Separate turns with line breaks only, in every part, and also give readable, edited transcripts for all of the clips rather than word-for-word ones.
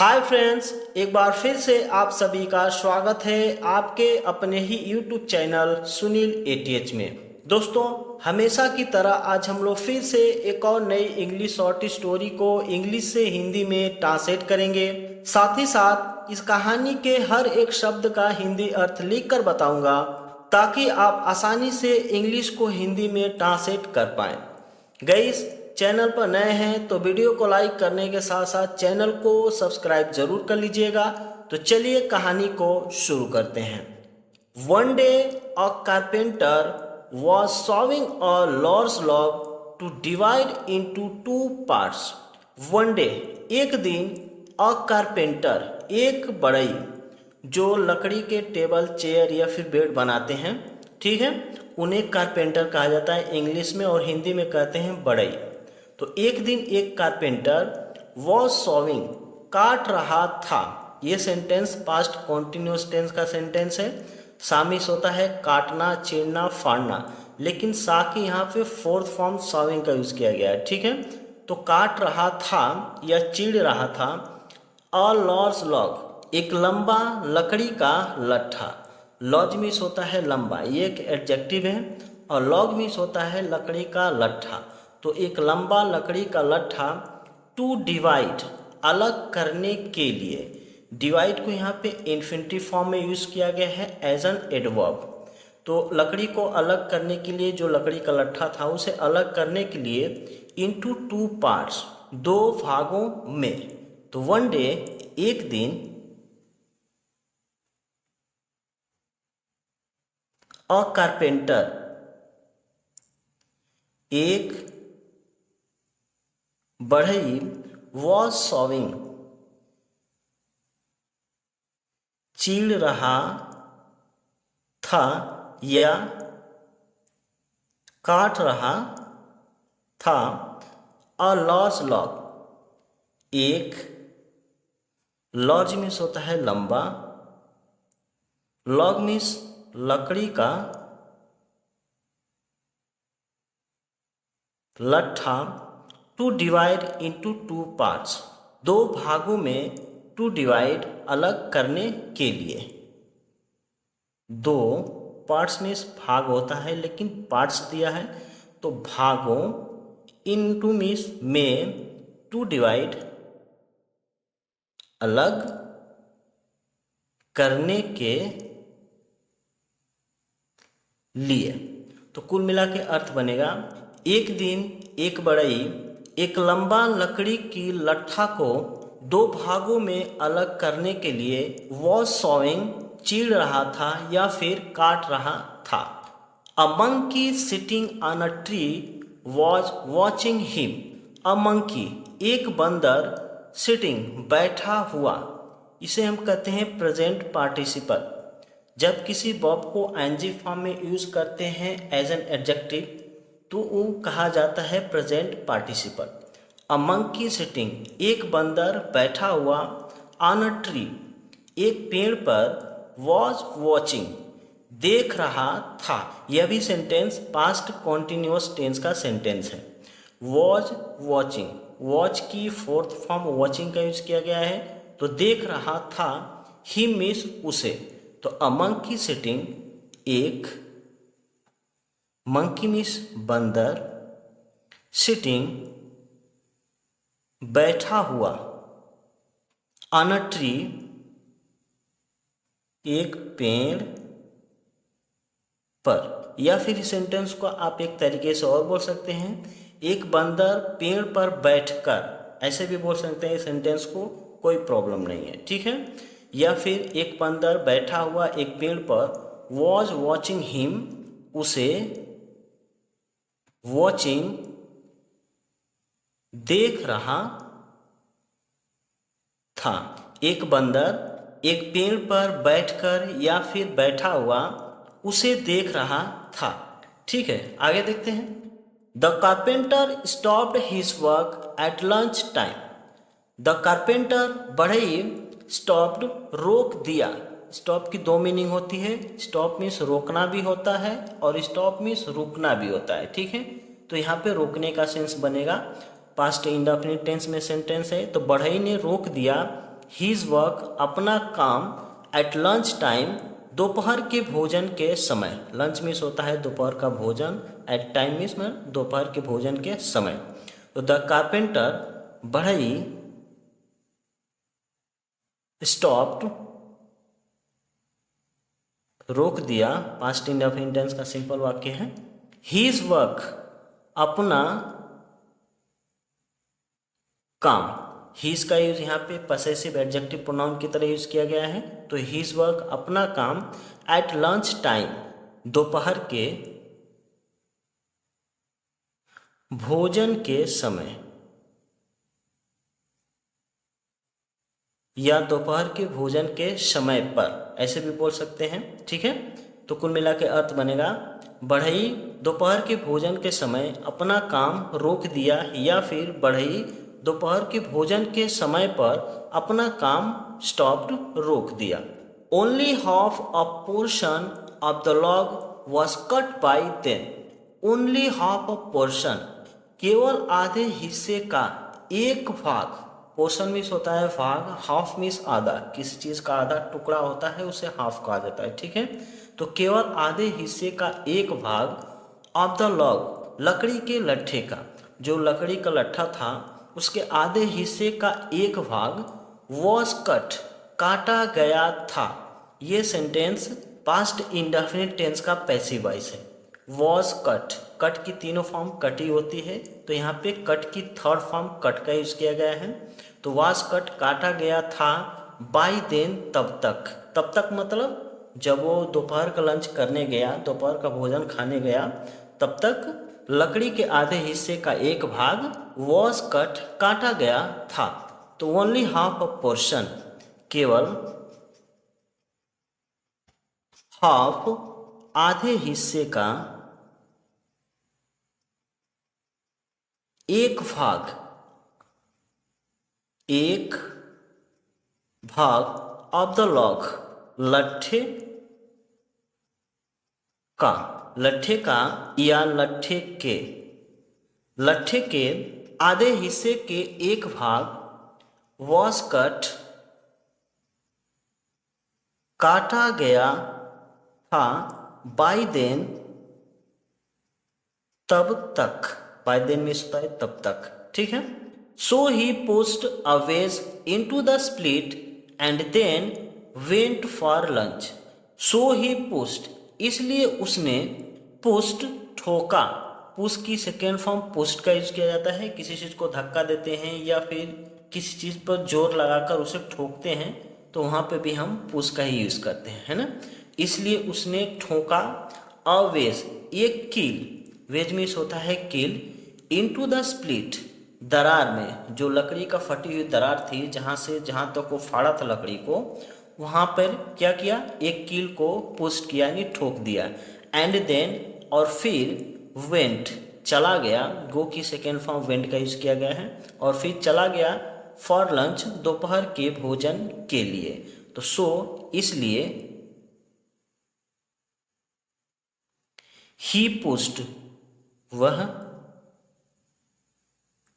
Hi friends, एक बार फिर से आप सभी का स्वागत है आपके अपने ही यूट्यूब चैनल सुनील एटीएच में। दोस्तों, हमेशा की तरह आज हम लोग फिर से एक और नई इंग्लिश शॉर्ट स्टोरी को इंग्लिश से हिंदी में ट्रांसलेट करेंगे। साथ ही साथ इस कहानी के हर एक शब्द का हिंदी अर्थ लिखकर बताऊंगा ताकि आप आसानी से इंग्लिश को हिंदी में ट्रांसलेट कर पाएं। गाइस, चैनल पर नए हैं तो वीडियो को लाइक करने के साथ साथ चैनल को सब्सक्राइब जरूर कर लीजिएगा। तो चलिए कहानी को शुरू करते हैं। One day a carpenter was sawing a large log to divide into two parts. One day, एक दिन, अ कारपेंटर, एक बढ़ई, जो लकड़ी के टेबल चेयर या फिर बेड बनाते हैं, ठीक है, उन्हें कारपेंटर कहा जाता है इंग्लिश में, और हिंदी में कहते हैं बढ़ई। तो एक दिन एक कारपेंटर वॉज सॉविंग, काट रहा था। ये सेंटेंस पास्ट कॉन्टिन्यूस टेंस का सेंटेंस है। शामिल होता है काटना, चीरना, फाड़ना, लेकिन सा की यहाँ पे फोर्थ फॉर्म सॉविंग का यूज किया गया है, ठीक है। तो काट रहा था या चीड़ रहा था। अ लॉर्ज लॉग, एक लंबा लकड़ी का लट्ठा। लॉज मीन्स होता है लंबा, ये एक एडजेक्टिव है, और लॉग मीन्स होता है लकड़ी का लट्ठा। तो एक लंबा लकड़ी का लट्ठा, टू डिवाइड, अलग करने के लिए। डिवाइड को यहाँ पे इन्फिनिटिव फॉर्म में यूज किया गया है एज एन एडवर्ब। तो लकड़ी को अलग करने के लिए, जो लकड़ी का लट्ठा था उसे अलग करने के लिए, इनटू टू पार्ट्स, दो भागों में। तो वन डे, एक दिन, अ कारपेंटर, एक बढ़ई, वॉज सॉविंग, चीड़ रहा था या काट रहा था। अ लॉर्ज लॉग, एक, लॉर्ज मीन्स होता है लंबा, लॉग मीन्स लकड़ी का लट्ठा, to divide into two parts, दो भागों में, टू डिवाइड, अलग करने के लिए। दो पार्ट्स मीन्स भाग होता है, लेकिन पार्ट्स दिया है तो भागों, इनटू मीन्स में, टू डिवाइड, अलग करने के लिए। तो कुल मिला के अर्थ बनेगा, एक दिन एक बढ़ई एक लंबा लकड़ी की लट्ठा को दो भागों में अलग करने के लिए वॉज सॉविंग, चीड़ रहा था या फिर काट रहा था। A monkey sitting on a tree was watching him. A monkey, एक बंदर, सिटिंग, बैठा हुआ, इसे हम कहते हैं प्रेजेंट पार्टिसिपल। जब किसी वर्ब को आईएनजी फॉर्म में यूज करते हैं एज एन एडजेक्टिव, तो वो कहा जाता है present participle. A monkey sitting, एक बंदर बैठा हुआ, ऑन अ ट्री, एक पेड़ पर, वॉज वॉचिंग, देख रहा था। यह भी सेंटेंस पास्ट कॉन्टिन्यूअस टेंस का सेंटेंस है। वॉज वॉचिंग, वॉच की फोर्थ फॉर्म वॉचिंग का यूज किया गया है, तो देख रहा था, ही मीन्स उसे। तो अ मंकी सिटिंग, एक, मंकी मीन्स बंदर, सिटिंग, बैठा हुआ, ऑन अ ट्री, एक पेड़ पर। या फिर इस सेंटेंस को आप एक तरीके से और बोल सकते हैं, एक बंदर पेड़ पर बैठकर, ऐसे भी बोल सकते हैं इस सेंटेंस को, कोई प्रॉब्लम नहीं है, ठीक है। या फिर एक बंदर बैठा हुआ एक पेड़ पर, वॉज वॉचिंग हिम, उसे, वॉचिंग, देख रहा था। एक बंदर एक पेड़ पर बैठकर या फिर बैठा हुआ उसे देख रहा था, ठीक है। आगे देखते हैं। The carpenter stopped his work at lunch time. The carpenter, बढ़ई, स्टॉप्ड, रोक दिया। स्टॉप की दो मीनिंग होती है, स्टॉप मीन्स रोकना भी होता है और स्टॉप मीन्स रुकना भी होता है, ठीक है। तो यहाँ पे रोकने का सेंस बनेगा, पास्ट इंडेफिनिट टेंस में सेंटेंस है। तो बढ़ई ने रोक दिया हीज वर्क अपना काम एट लंच टाइम दोपहर के भोजन के समय। लंच मीन्स होता है दोपहर का भोजन, एट टाइम मीन्स में दोपहर के भोजन के समय। तो द कारपेंटर बढ़ई स्टॉप्ड रोक दिया, पास्ट इंडेफिनिट टेंस का सिंपल वाक्य है। हीज वर्क अपना काम, हीज का यूज यहाँ पे पसेसिव एडजेक्टिव प्रोनाउन की तरह यूज किया गया है। तो हीज वर्क अपना काम एट लंच टाइम दोपहर के भोजन के समय या दोपहर के भोजन के समय पर, ऐसे भी बोल सकते हैं। ठीक है, तो कुल मिला के अर्थ बनेगा बढ़ई दोपहर के भोजन के समय अपना काम रोक दिया, या फिर बढ़ई दोपहर के भोजन के समय पर अपना काम स्टॉप्ड रोक दिया। Only half a portion of the log was cut by them. Only half a portion, केवल आधे हिस्से का एक भाग। पोर्शन मीन्स होता है भाग, हाफ मीन्स आधा, किसी चीज का आधा टुकड़ा होता है उसे हाफ कहा जाता है। ठीक है, तो केवल आधे हिस्से का एक भाग ऑफ द लॉग, लकड़ी के लट्ठे का, जो लकड़ी का लट्ठा था उसके आधे हिस्से का एक भाग वॉज कट काटा गया था। ये सेंटेंस पास्ट इंडेफिनिट टेंस का पैसिव वॉइस है। वॉज कट, कट की तीनों फॉर्म कटी होती है, तो यहाँ पे कट की थर्ड फॉर्म कट का यूज किया गया है। तो वॉज कट काटा गया था, बाय देन तब तक मतलब जब वो दोपहर का लंच करने गया, दोपहर का भोजन खाने गया, तब तक लकड़ी के आधे हिस्से का एक भाग वॉज कट काटा गया था। तो ओनली हाफ अ पोर्शन, केवल हाफ आधे हिस्से का एक भाग ऑफ द लॉग, लट्ठे का या लट्ठे के आधे हिस्से के एक भाग वॉज कट काटा गया था, बाय देन तब तक, बाय देन मीन्स होता है तब तक। ठीक है, so he pushed a wedge into the split and then went for lunch. So he pushed, इसलिए उसने, पुश्ड ठोका, पुश की सेकेंड फॉर्म पुश्ड का यूज किया जाता है। किसी चीज को धक्का देते हैं या फिर किसी चीज पर जोर लगाकर उसे ठोकते हैं, तो वहां पे भी हम पुश का ही यूज करते हैं, है ना। इसलिए उसने ठोका अ वेज, एक कील, वेज मीन्स होता है कील, इनटू द स्प्लिट, दरार में, जो लकड़ी का फटी हुई दरार थी, जहां तक वो फाड़ा था लकड़ी को, वहां पर क्या किया, एक कील को पुश किया यानी ठोक दिया। एंड देन, और फिर वेंट, चला गया, गो की सेकेंड फॉर्म वेंट का यूज किया गया है, और फिर चला गया फॉर लंच, दोपहर के भोजन के लिए। तो सो, इसलिए, ही पुश्ड, वह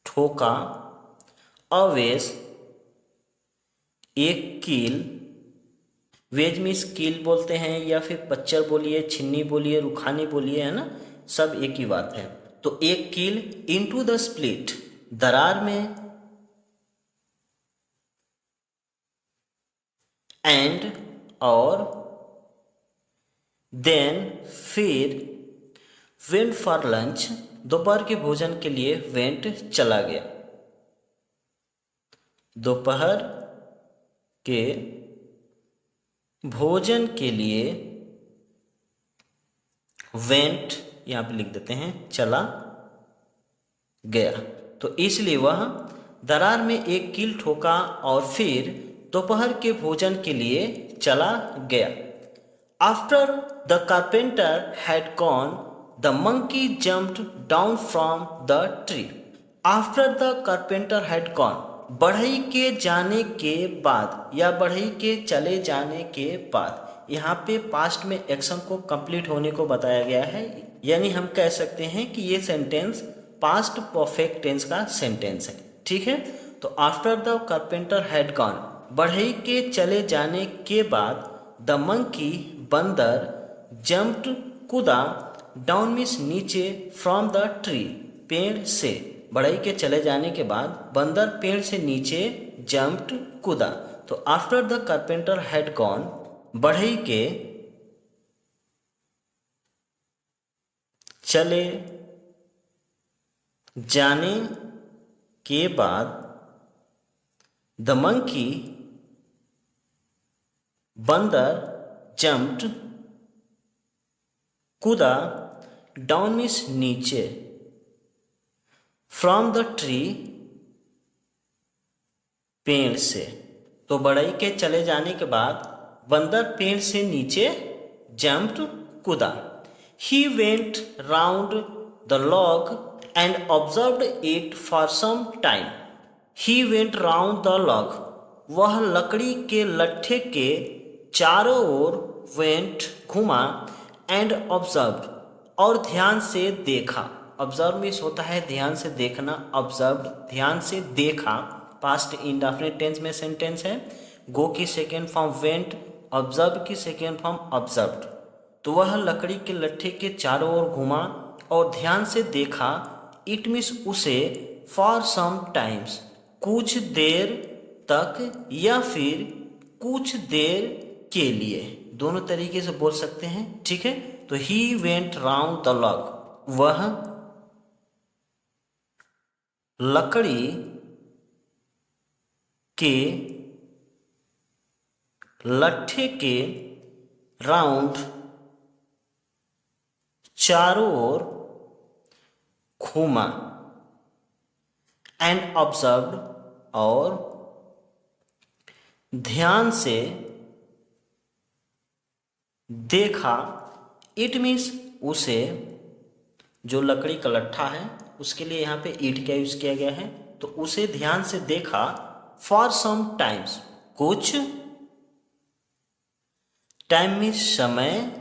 ठोका, अ वेज, एक कील, वेज मीन्स कील बोलते हैं या फिर पच्चर बोलिए, छिन्नी बोलिए, रुखानी बोलिए, है ना, सब एक ही बात है। तो एक कील इनटू द स्प्लिट, दरार में, एंड, और, देन, फिर, वेंट फॉर लंच, दोपहर के भोजन के लिए, वेंट, चला गया, दोपहर के भोजन के लिए, वेंट यहां पे लिख देते हैं, चला गया। तो इसलिए वह दरार में एक कील ठोका और फिर दोपहर के भोजन के लिए चला गया। After the carpenter had gone, the monkey jumped down from the tree. After the carpenter had gone, बढ़ई के जाने के बाद या बढ़ई के चले जाने के बाद, यहाँ पे पास्ट में एक्शन को कंप्लीट होने को बताया गया है, यानी हम कह सकते हैं कि ये सेंटेंस पास्ट परफेक्ट टेंस का सेंटेंस है। ठीक है, तो after the carpenter had gone, बढ़ई के चले जाने के बाद द मंकी बंदर जम्प्ड कूदा डाउन मीन्स नीचे फ्रॉम द ट्री पेड़ से। बढ़ई के चले जाने के बाद बंदर पेड़ से नीचे जम्प्ड कूदा। तो after the carpenter had gone, बढ़ई के चले जाने के बाद द मंकी बंदर जम्प्ड कूदा डाउन मीन्स नीचे फ्रॉम द ट्री पेड़ से। तो बढ़ई के चले जाने के बाद बंदर पेड़ से नीचे जम्प्ड कूदा। He went round the log and observed it for some time. He went round the log, वह लकड़ी के लट्ठे के चारों ओर वेंट घुमा एंड ऑब्जर्व्ड और ध्यान से देखा। ऑब्जर्व मीन्स होता है ध्यान से देखना, ऑब्जर्व्ड ध्यान से देखा। पास्ट इंडेफिनिट टेंस में सेंटेंस है। गो की सेकेंड फॉर्म वेंट, ऑब्जर्व की सेकेंड फॉर्म ऑब्जर्व्ड। तो वह लकड़ी के लट्ठे के चारों ओर घुमा और ध्यान से देखा। इट मीन्स उसे, फॉर सम टाइम्स कुछ देर तक या फिर कुछ देर के लिए, दोनों तरीके से बोल सकते हैं, ठीक है। तो ही वेंट राउंड द लॉग, वह लकड़ी के लट्ठे के राउंड चारों ओर घूमा एंड ऑब्जर्व्ड और ध्यान से देखा। इट मीन्स उसे, जो लकड़ी का लट्ठा है उसके लिए यहाँ पे ईट का यूज किया गया है। तो उसे ध्यान से देखा फॉर सम टाइम्स, कुछ टाइम मीन्स समय,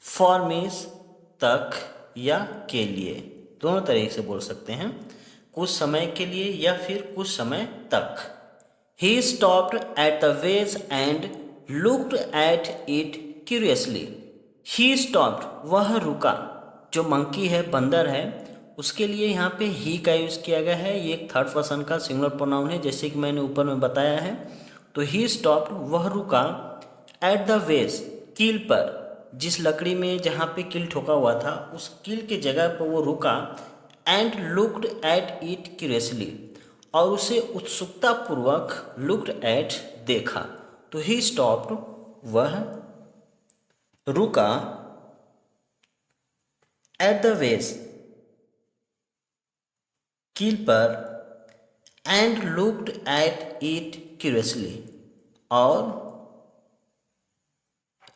फॉर मीन्स तक या के लिए, दोनों तरीके से बोल सकते हैं। कुछ समय के लिए या फिर कुछ समय तक। He stopped at the vase and looked at it curiously. He stopped, वह रुका। जो मंकी है, बंदर है, उसके लिए यहाँ पे ही का यूज़ किया गया है। ये एक थर्ड पर्सन का सिंगुलर प्रोनाउन है, जैसे कि मैंने ऊपर में बताया है। तो ही स्टॉप्ड, वह रुका, एट द वेस, कील पर, जिस लकड़ी में जहाँ पे कील ठोका हुआ था उस कील की जगह पर वो रुका। And looked at it curiously, और उसे उत्सुकता पूर्वक लुक्ड एट देखा। तो ही स्टॉप्ड, वह रुका, एट द वेस, कील पर, and looked at it curiously, और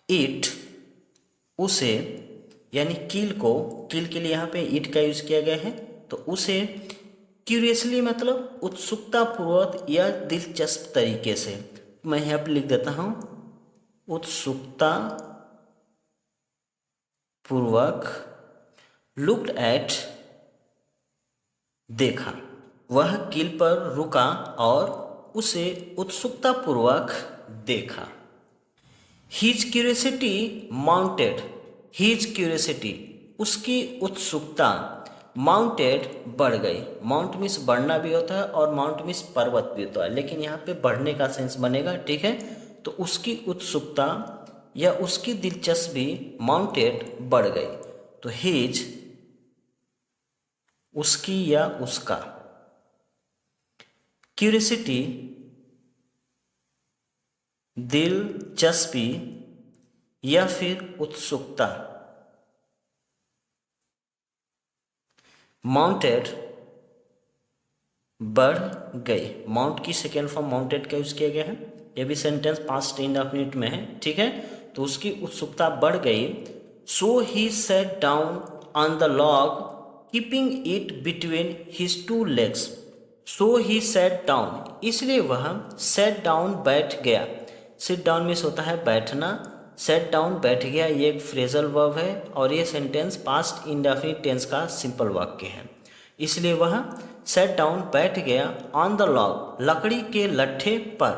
इट, उसे, यानी कील को, कील के लिए यहाँ पे इट का यूज किया गया है। तो उसे क्यूरियसली मतलब उत्सुकता पूर्वक या दिलचस्प तरीके से, मैं यहाँ पे लिख देता हूँ, उत्सुकता पूर्वक लुक्ड एट, देखा। वह कील पर रुका और उसे उत्सुकता पूर्वक देखा। His curiosity mounted, his curiosity, उसकी उत्सुकता, माउंटेड, बढ़ गई। माउंट मीन्स बढ़ना भी होता है और माउंट मीन्स पर्वत भी होता है, लेकिन यहाँ पे बढ़ने का सेंस बनेगा, ठीक है। तो उसकी उत्सुकता या उसकी दिलचस्पी माउंटेड, बढ़ गई। तो हिज, उसकी या उसका, क्यूरियोसिटी, दिलचस्पी या फिर उत्सुकता, माउंटेड, बढ़ गई। माउंट की सेकेंड फॉर्म माउंटेड का यूज किया गया है। यह भी सेंटेंस पास्ट इंडेफिनिट में है, ठीक है। तो उसकी उत्सुकता बढ़ गई। So he sat down on the log keeping it between his two legs. So he sat down, इसलिए वह सेट डाउन, बैठ गया। सिट डाउन मीन्स होता है बैठना, सेट डाउन बैठ गया, ये एक फ्रेजल वर्ब है और ये सेंटेंस पास्ट इंडेफिनिट टेंस का सिंपल वाक्य है। इसलिए वह सेट डाउन बैठ गया, ऑन द लॉग लकड़ी के लट्ठे पर,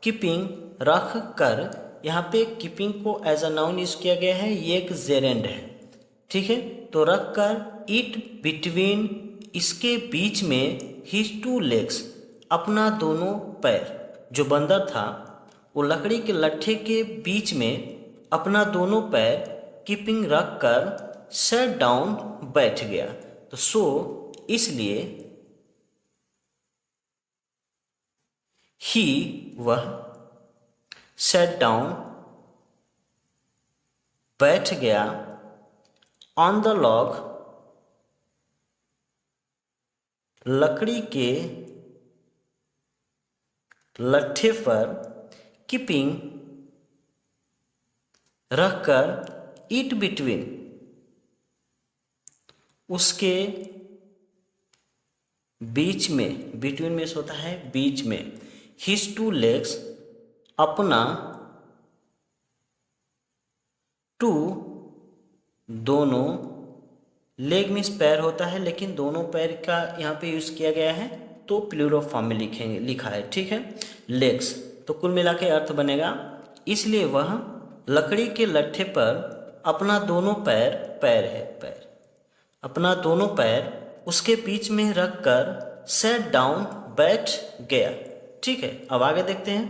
कीपिंग रख कर, यहाँ पे कीपिंग को एज अ नाउन यूज किया गया है, ये एक जेरेंड है, ठीक है। तो रख कर, इट बिटवीन इसके बीच में, हिज टू लेग्स अपना दोनों पैर, जो बंदर था वो लकड़ी के लट्ठे के बीच में अपना दोनों पैर कीपिंग रख कर सेट डाउन बैठ गया। तो सो इसलिए ही वह सेट डाउन बैठ गया, ऑन द लॉग लकड़ी के लट्ठे पर, कीपिंग रखकर, इट बिटवीन उसके बीच में, बिटवीन में होता है बीच में, हिज टू लेग्स अपना, टू दोनों, लेग मीन्स पैर होता है लेकिन दोनों पैर का यहाँ पे यूज किया गया है तो प्लूरल फॉर्म में लिखेंगे, लिखा है, ठीक है। लेग्स तो कुल मिला के अर्थ बनेगा, इसलिए वह लकड़ी के लट्ठे पर अपना दोनों पैर, पैर है पैर, अपना दोनों पैर उसके बीच में रखकर सेट डाउन बैठ गया, ठीक है। अब आगे देखते हैं।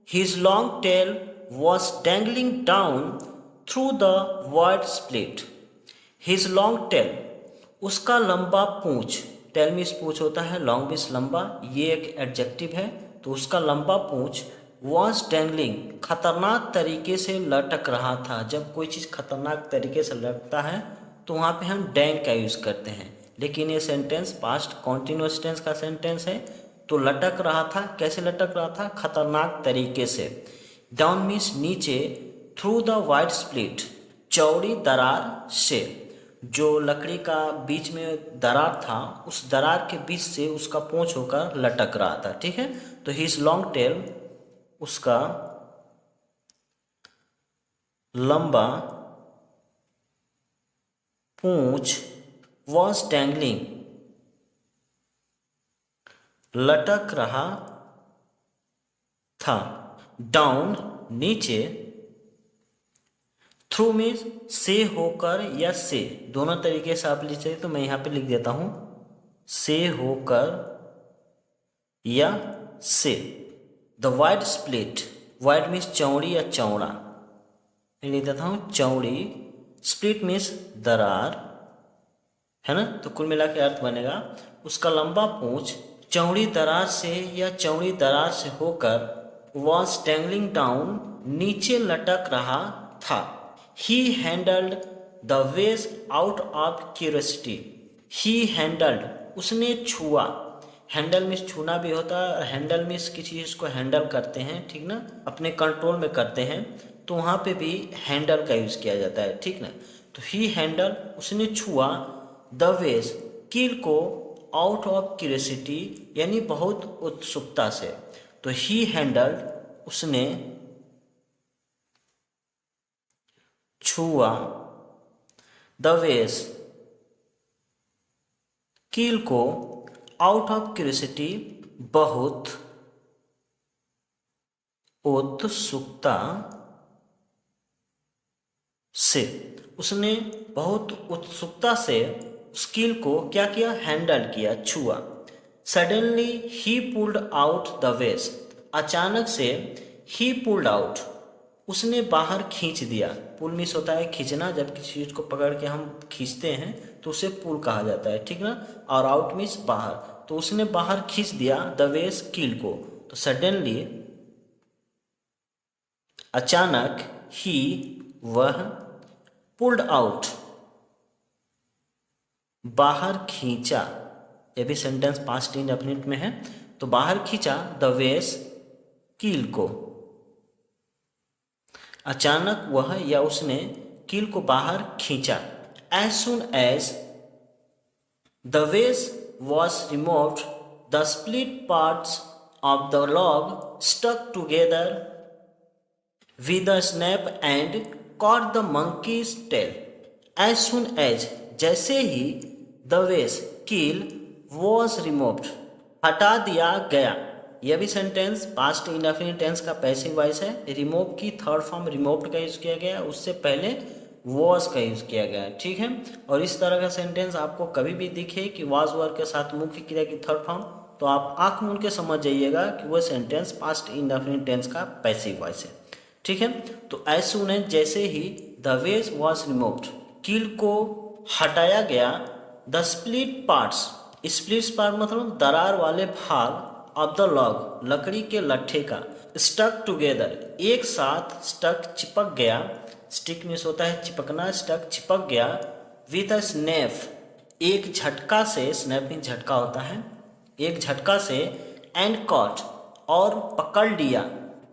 His long tail was dangling down through the wide split. His long tail उसका लंबा पूंछ, टेल मीन्स पूंछ होता है, लॉन्ग मीन्स लंबा, ये एक एडजेक्टिव है, तो उसका लंबा पूंछ, वॉज डैंगलिंग खतरनाक तरीके से लटक रहा था। जब कोई चीज़ खतरनाक तरीके से लटकता है तो वहाँ पे हम डैंग का यूज़ करते हैं, लेकिन ये सेंटेंस पास्ट कॉन्टिन्यूअस टेंस का सेंटेंस है, तो लटक रहा था, कैसे लटक रहा था, खतरनाक तरीके से। डाउन मीन्स नीचे, थ्रू द वाइड स्प्लिट चौड़ी दरार से, जो लकड़ी का बीच में दरार था उस दरार के बीच से उसका पूंछ होकर लटक रहा था, ठीक है। तो हिज लॉन्ग टेल उसका लंबा पूंछ, वॉज डैंगलिंग लटक रहा था, डाउन नीचे, थ्रू में से होकर या से, दोनों तरीके से आप लिख चाहिए तो मैं यहाँ पे लिख देता हूँ से होकर या से। The wide split, wide means चौड़ी या चौड़ा, मैं लिख देता हूँ चौड़ी, स्प्लिट मीन्स दरार, है ना। तो कुल मिला के अर्थ बनेगा, उसका लंबा पूंछ चौड़ी दरार से या चौड़ी दरार से होकर, वॉज डैंगलिंग डाउन नीचे लटक रहा था। ही handled the ways out of curiosity. He handled उसने छुआ, हैंडल मीन्स छूना भी होता है, हैंडल मीन्स किसी चीज़ को हैंडल करते हैं, ठीक ना, अपने कंट्रोल में करते हैं, तो वहाँ पे भी हैंडल का यूज़ किया जाता है, ठीक ना। तो ही हैंडल उसने छुआ, द वेज कील को, आउट ऑफ क्यूरियोसिटी यानी बहुत उत्सुकता से। तो ही हैंडल्ड उसने छुआ, द वेज कील को, आउट ऑफ क्यूरियोसिटी बहुत उत्सुकता से, उसने बहुत उत्सुकता से स्किल को क्या किया, हैंडल किया, छुआ। Suddenly he pulled out the ways, अचानक से, ही पुल्ड आउट उसने बाहर खींच दिया, पुल मीन्स होता है खींचना, जब किसी चीज को पकड़ के हम खींचते हैं तो उसे पुल कहा जाता है, ठीक ना, और आउट मीन्स बाहर, तो उसने बाहर खींच दिया द वेज कील को। तो सडनली अचानक, ही वह, पुल्ड आउट बाहर खींचा, ये भी सेंटेंस पास्ट इंडेफिनिट में है, तो बाहर खींचा द वेज कील को, अचानक वह या उसने कील को बाहर खींचा। As soon as the wedge was removed the split parts of the log stuck together with a snap and caught the monkey's tail. As soon as जैसे ही, द वेज कील वॉज रिमूव्ड, हटा दिया गया। यह भी सेंटेंस पास्ट इंडेफिनिट टेंस का passive voice है। रिमूव की थर्ड फॉर्म रिमूव्ड का यूज़ किया गया, उससे पहले वॉज का यूज़ किया गया, ठीक है। और इस तरह का सेंटेंस आपको कभी भी दिखे कि वॉज वर्ब के साथ मुख्य क्रिया की थर्ड फॉर्म, तो आप आंख मूंद के समझ जाइएगा कि वह सेंटेंस पास्ट इंडेफिनिट टेंस का पैसिव वॉइस है, ठीक है। तो एज सून एज, जैसे ही द वेज वॉज रिमूव्ड, कील को हटाया गया, the split parts, splits part मतलब दरार वाले भाग, ऑफ द लॉग, लकड़ी के लट्ठे का, स्टक टुगेदर, एक साथ, स्टक चिपक गया, स्टिक मीन्स होता है चिपकना, स्टक चिपक गया, विथ अ स्नैप, एक झटका से, स्नैप मीन्स झटका होता है, एक झटका से, एंड कॉट, और पकड़ लिया,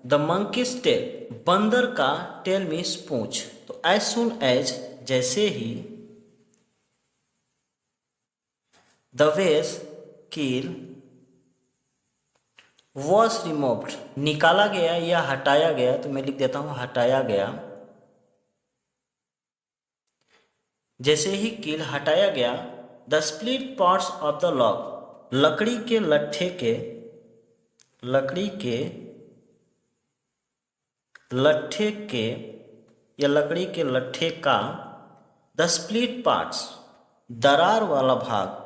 द मंकीज टेल, बंदर का, टेल मीन्स पूंछ। तो एज सुन एज, जैसे ही, द वेज, कील, वॉज रिमूव्ड, निकाला गया या हटाया गया, तो मैं लिख देता हूं हटाया गया, जैसे ही कील हटाया गया, the split parts of the log, लकड़ी के लट्ठे के, लकड़ी के लट्ठे के या लकड़ी के लट्ठे का, द स्प्लिट पार्ट्स, दरार वाला भाग,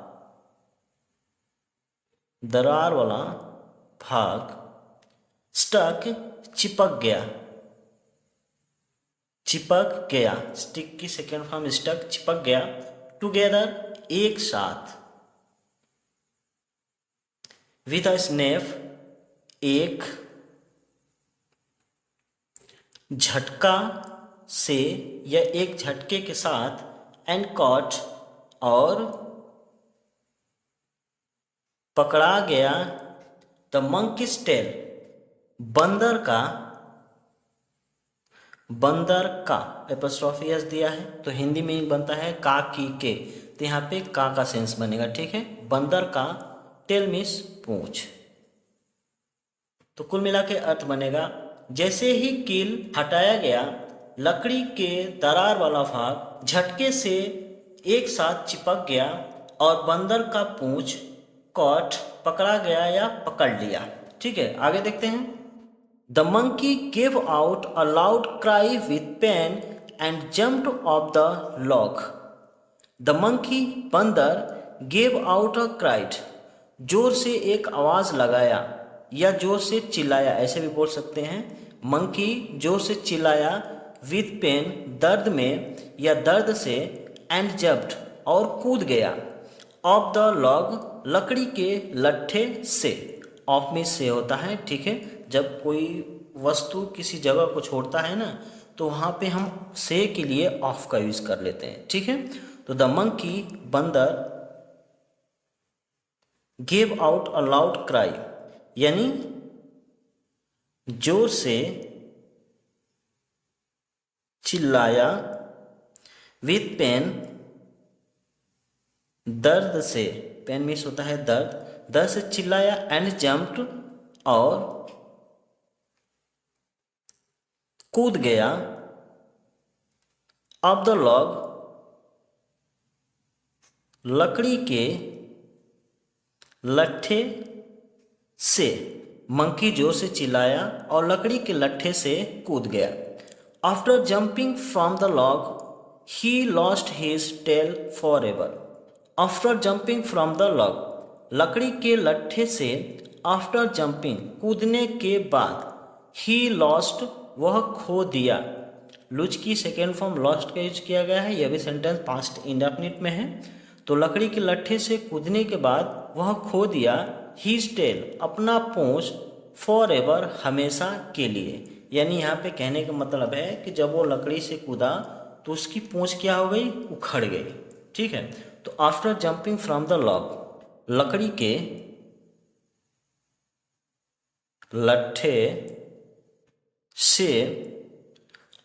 दरार वाला भाग, स्टक, चिपक गया, चिपक गया, स्टिक की सेकेंड फॉर्म स्टक, चिपक गया, टुगेदर, एक साथ, विथ अ स्नैप, एक झटका से या एक झटके के साथ, एंड कॉट, और पकड़ा गया, द मंकीज टेल, बंदर का, बंदर का एपोस्ट्रोफी एस दिया है तो हिंदी में बनता है का की के, तो यहाँ पे का सेंस बनेगा, ठीक है। बंदर का, टेल मीन्स पूंछ। तो कुल मिला के अर्थ बनेगा, जैसे ही कील हटाया गया, लकड़ी के दरार वाला भाग झटके से एक साथ चिपक गया, और बंदर का पूंछ, कॉट, पकड़ा गया या पकड़ लिया, ठीक है। आगे देखते हैं। The monkey gave out a loud cry with pain and jumped off the log. The monkey, बंदर, गेव आउट अ क्राइड, जोर से एक आवाज लगाया या जोर से चिल्लाया, ऐसे भी बोल सकते हैं। मंकी जोर से चिल्लाया, विथ पेन, दर्द में या दर्द से, एंड जम्प्ड, और कूद गया, ऑफ द लॉग, लकड़ी के लट्ठे से। ऑफ में से होता है, ठीक है। जब कोई वस्तु किसी जगह को छोड़ता है ना, तो वहाँ पे हम से के लिए ऑफ का यूज कर लेते हैं, ठीक है। तो द मंकी, बंदर, give out a loud cry, यानी जोर से चिल्लाया, विथ पेन, दर्द से, पेन मीन्स होता है दर्द, दर्द से चिल्लाया, एंड जम्प्ड, और कूद गया, ऑफ द लॉग, लकड़ी के लट्ठे से। मंकी जोर से चिल्लाया और लकड़ी के लट्ठे से कूद गया। After jumping from the log he lost his tail for ever. After jumping from the log, लकड़ी के लट्ठे से, आफ्टर जंपिंग, कूदने के बाद, ही लॉस्ट, वह खो दिया। लूज की सेकेंड फॉर्म लॉस्ट का यूज किया गया है, यह भी सेंटेंस पास्ट इंडेफिनिट में है। तो लकड़ी के लट्ठे से कूदने के बाद वह खो दिया, हीज टेल, अपना पूंछ, फॉर एवर, हमेशा के लिए। यानी यहाँ पे कहने का मतलब है कि जब वो लकड़ी से कूदा तो उसकी पूंछ क्या हो गई, उखड़ गई, ठीक है। तो after jumping from the log, लकड़ी के लट्ठे से,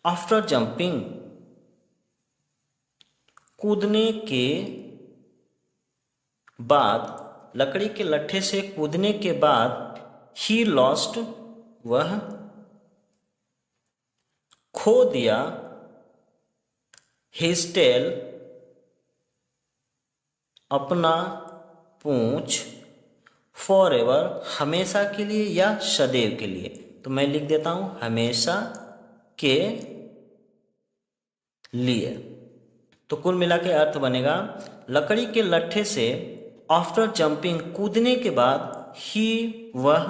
आफ्टर जंपिंग, कूदने के बाद, लकड़ी के लट्ठे से कूदने के बाद, ही लॉस्ट, वह खो दिया, हिज टेल, अपना पूंछ फॉर एवर हमेशा के लिए या सदैव के लिए। तो मैं लिख देता हूं हमेशा के लिए। तो कुल मिला के अर्थ बनेगा लकड़ी के लट्ठे से आफ्टर जंपिंग कूदने के बाद ही वह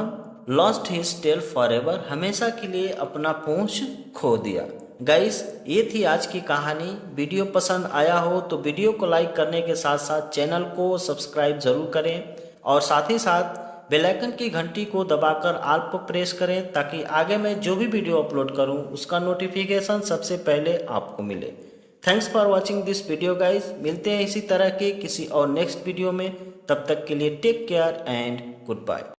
lost his tail for ever हमेशा के लिए अपना पूंछ खो दिया। गाइस ये थी आज की कहानी। वीडियो पसंद आया हो तो वीडियो को लाइक करने के साथ साथ चैनल को सब्सक्राइब जरूर करें और साथ ही साथ बेल आइकन की घंटी को दबाकर ऑल पर प्रेस करें ताकि आगे मैं जो भी वीडियो अपलोड करूं उसका नोटिफिकेशन सबसे पहले आपको मिले। Thanks for watching this video guys. मिलते हैं इसी तरह के किसी और नेक्स्ट वीडियो में। तब तक के लिए take care and good bye.